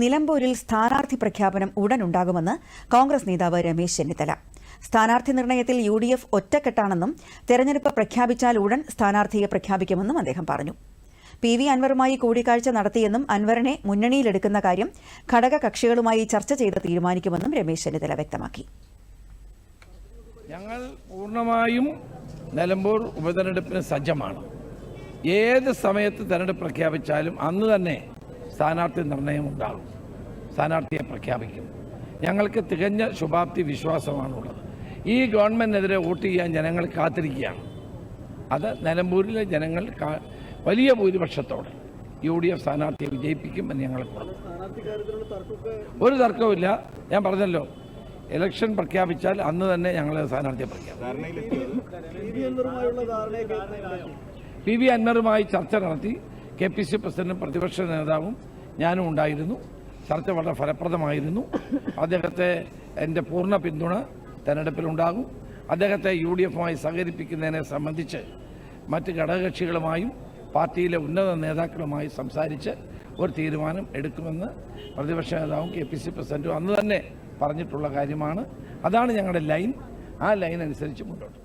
നിലമ്പൂരിൽ സ്ഥാനാർത്ഥി പ്രഖ്യാപനം ഉടനുണ്ടാകുമെന്ന് കോൺഗ്രസ് നേതാവ് രമേശ് ചെന്നിത്തല. സ്ഥാനാർത്ഥി നിർണയത്തിൽ UDF ഒറ്റക്കെട്ടാണെന്നും തെരഞ്ഞെടുപ്പ് പ്രഖ്യാപിച്ചാൽ ഉടൻ സ്ഥാനാർത്ഥിയെ പ്രഖ്യാപിക്കുമെന്നും അദ്ദേഹം പറഞ്ഞു. PV അൻവറുമായി കൂടിക്കാഴ്ച നടത്തിയെന്നും അൻവറിനെ മുന്നണിയിലെടുക്കുന്ന കാര്യം ഘടകകക്ഷികളുമായി ചർച്ച ചെയ്ത് തീരുമാനിക്കുമെന്നും രമേശ് ചെന്നിത്തല വ്യക്തമാക്കി. ഞങ്ങൾ പൂർണ്ണമായും നിലമ്പൂർ ഉപതെരഞ്ഞെടുപ്പിന് സജ്ജമാണ്. ഏത് സമയത്ത് തെരഞ്ഞെടുപ്പ് പ്രഖ്യാപിച്ചാലും അന്ന് തന്നെ സ്ഥാനാർത്ഥി നിർണയം ഉണ്ടാകും. സ്ഥാനാർത്ഥിയെ പ്രഖ്യാപിക്കും. ഞങ്ങൾക്ക് തികഞ്ഞ ശുഭാപ്തി വിശ്വാസമാണുള്ളത്. ഈ ഗവൺമെന്റിനെതിരെ വോട്ട് ചെയ്യാൻ ജനങ്ങൾ കാത്തിരിക്കുകയാണ്. അത് നിലമ്പൂരിലെ ജനങ്ങൾ വലിയ ഭൂരിപക്ഷത്തോടെ UDF സ്ഥാനാർത്ഥിയെ വിജയിപ്പിക്കുമെന്ന് ഞങ്ങൾ ഒരു തർക്കവുമില്ല. ഞാൻ പറഞ്ഞല്ലോ, ഇലക്ഷൻ പ്രഖ്യാപിച്ചാൽ അന്ന് തന്നെ ഞങ്ങൾ സ്ഥാനാർത്ഥിയെ പ്രഖ്യാപിക്കും. PV അൻവറുമായി ചർച്ച നടത്തി. KPC പ്രസിഡന്റും പ്രതിപക്ഷ നേതാവും ഞാനും ഉണ്ടായിരുന്നു. ചർച്ച വളരെ ഫലപ്രദമായിരുന്നു. അദ്ദേഹത്തെ എൻ്റെ പൂർണ്ണ പിന്തുണ തെരഞ്ഞെടുപ്പിലുണ്ടാകും. അദ്ദേഹത്തെ UDFുമായി സഹകരിപ്പിക്കുന്നതിനെ സംബന്ധിച്ച് മറ്റ് ഘടകകക്ഷികളുമായും പാർട്ടിയിലെ ഉന്നത നേതാക്കളുമായി സംസാരിച്ച് ഒരു തീരുമാനം എടുക്കുമെന്ന് പ്രതിപക്ഷ നേതാവും KPC പ്രസിഡന്റും അന്ന് തന്നെ പറഞ്ഞിട്ടുള്ള കാര്യമാണ്. അതാണ് ഞങ്ങളുടെ ലൈൻ. ആ ലൈൻ അനുസരിച്ച് മുന്നോട്ട്